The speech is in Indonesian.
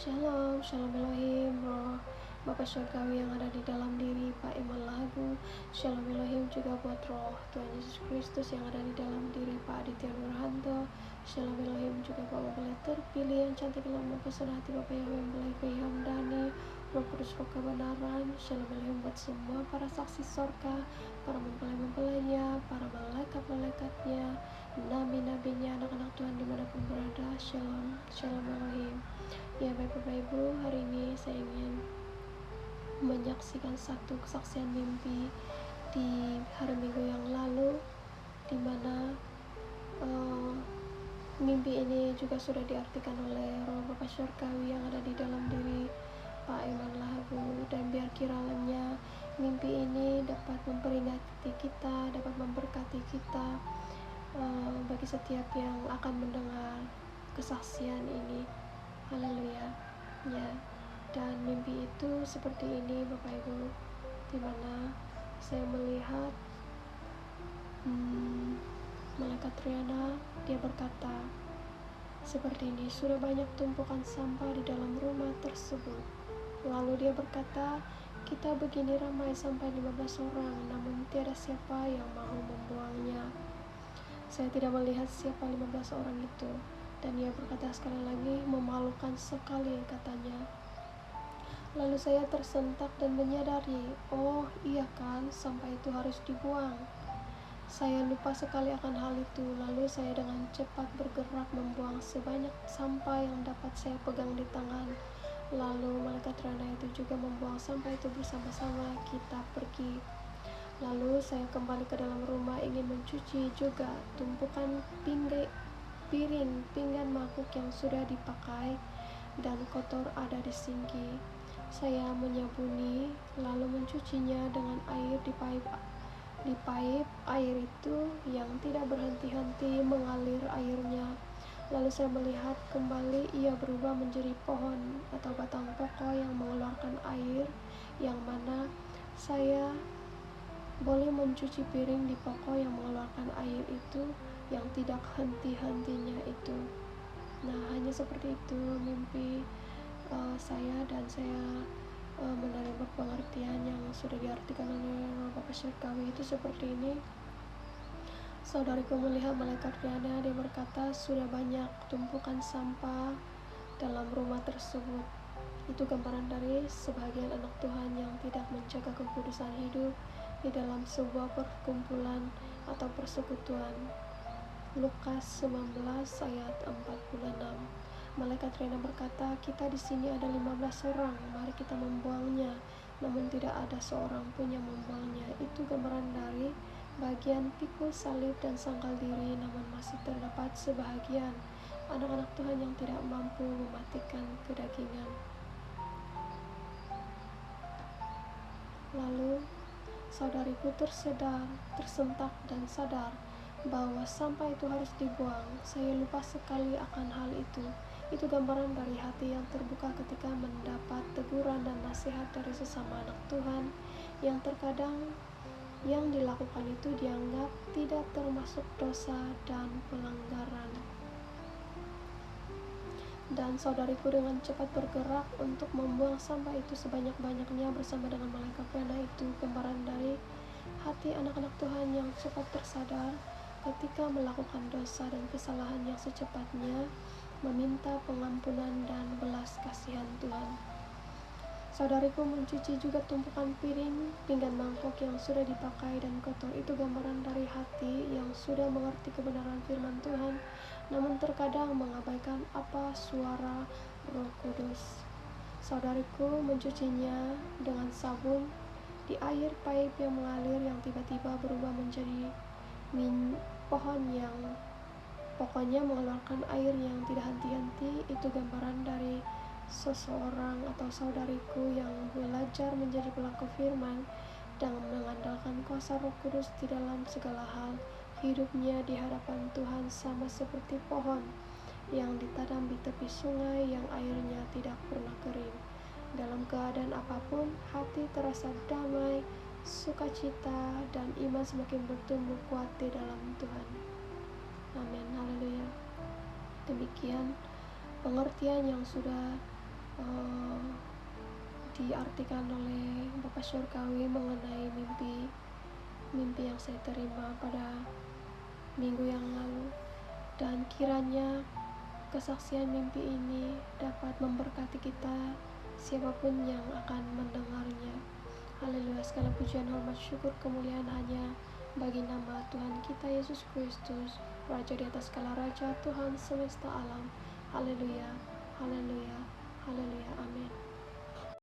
Shalom, Shalom Elohim, Roh Bapa Surgawi yang ada di dalam diri Pak Iman Lagu. Shalom Elohim juga buat Roh Tuhan Yesus Kristus yang ada di dalam diri Pak Aditya Nurhanto. Shalom Elohim juga Pak mempelai terpilih yang cantik dalam mempesona hati Bapak yang mempelai Hamdani, Roh Kudus Roh kebenaran. Shalom Elohim buat semua para saksi sorga, para mempelai-mempelainya, para malaikat-malaikatnya, nabi-nabinya, anak-anak Tuhan dimanapun berada. Shalom, Shalom Elohim. Ya baik Bapak Ibu, hari ini saya ingin menyaksikan satu kesaksian mimpi di hari Minggu yang lalu, di mana mimpi ini juga sudah diartikan oleh Roh Bapa Surgawi yang ada di dalam diri Pak Iman Lagu, dan biar kiranya mimpi ini dapat memperingati kita, dapat memberkati kita bagi setiap yang akan mendengar kesaksian ini. Haleluya. Ya, dan mimpi itu seperti ini Bapak Ibu, dimana saya melihat malaikat Triana. Dia berkata seperti ini: sudah banyak tumpukan sampah di dalam rumah tersebut. Lalu dia berkata, kita begini ramai sampai 15 orang, namun tiada siapa yang mau membuangnya. Saya tidak melihat siapa 15 orang itu. Dan ia berkata sekali lagi, memalukan sekali, katanya. Lalu saya tersentak dan menyadari, oh iya kan, sampah itu harus dibuang. Saya lupa sekali akan hal itu. Lalu saya dengan cepat bergerak membuang sebanyak sampah yang dapat saya pegang di tangan. Lalu malaikat Rana itu juga membuang sampah itu bersama-sama. Kita pergi. Lalu saya kembali ke dalam rumah ingin mencuci juga tumpukan piring, pinggan mangkuk yang sudah dipakai dan kotor ada di sinki. Saya menyabuni lalu mencucinya dengan air di pipe air itu yang tidak berhenti-henti mengalir airnya. Lalu saya melihat kembali ia berubah menjadi pohon atau batang pokok yang mengeluarkan air, yang mana saya boleh mencuci piring di pokok yang mengeluarkan air itu yang tidak henti-hentinya itu. Nah, hanya seperti itu mimpi saya, dan saya menerima pengertian yang sudah diartikan oleh Bapak Surgawi itu seperti ini. Saudariku melihat malaikat Riana, dia berkata sudah banyak tumpukan sampah dalam rumah tersebut. Itu gambaran dari sebagian anak Tuhan yang tidak menjaga kekudusan hidup di dalam sebuah perkumpulan atau persekutuan. Lukas 19 ayat 46. Malaikat Rena berkata, kita di sini ada 15 orang, mari kita membuangnya. Namun tidak ada seorang pun yang membuangnya. Itu gambaran dari bagian pikul salib dan sangkal diri, namun masih terdapat sebahagian anak-anak Tuhan yang tidak mampu mematikan kedagingan. Lalu saudariku tersentak dan sadar bahwa sampah itu harus dibuang. Saya lupa sekali akan hal itu. Itu gambaran dari hati yang terbuka ketika mendapat teguran dan nasihat dari sesama anak Tuhan, yang terkadang yang dilakukan itu dianggap tidak termasuk dosa dan pelanggaran. Dan saudariku dengan cepat bergerak untuk membuang sampah itu sebanyak-banyaknya bersama dengan malaikat pena. Itu gambaran dari hati anak-anak Tuhan yang cepat tersadar ketika melakukan dosa dan kesalahan, yang secepatnya meminta pengampunan dan belas kasihan Tuhan. Saudariku mencuci juga tumpukan piring, pinggan mangkok yang sudah dipakai dan kotor. Itu gambaran dari hati yang sudah mengerti kebenaran firman Tuhan, namun terkadang mengabaikan apa suara Roh Kudus. Saudariku mencucinya dengan sabun di air pipe yang mengalir, yang tiba-tiba berubah menjadi pohon yang pokoknya mengeluarkan air yang tidak henti-henti. Itu gambaran dari seseorang atau saudariku yang belajar menjadi pelaku firman dan mengandalkan kuasa Roh Kudus di dalam segala hal. Hidupnya di hadapan Tuhan sama seperti pohon yang ditanam di tepi sungai yang airnya tidak pernah kering. Dalam keadaan apapun, hati terasa damai, sukacita, dan iman semakin bertumbuh kuat di dalam Tuhan. Amin. Haleluya. Demikian pengertian yang sudah uh, diartikan oleh Bapak Surgawi mengenai mimpi yang saya terima pada minggu yang lalu, dan kiranya kesaksian mimpi ini dapat memberkati kita, siapapun yang akan mendengarnya. Haleluya, segala pujian, hormat, syukur, kemuliaan hanya bagi nama Tuhan kita Yesus Kristus, Raja di atas segala raja, Tuhan semesta alam. Haleluya, haleluya, haleluya, amin.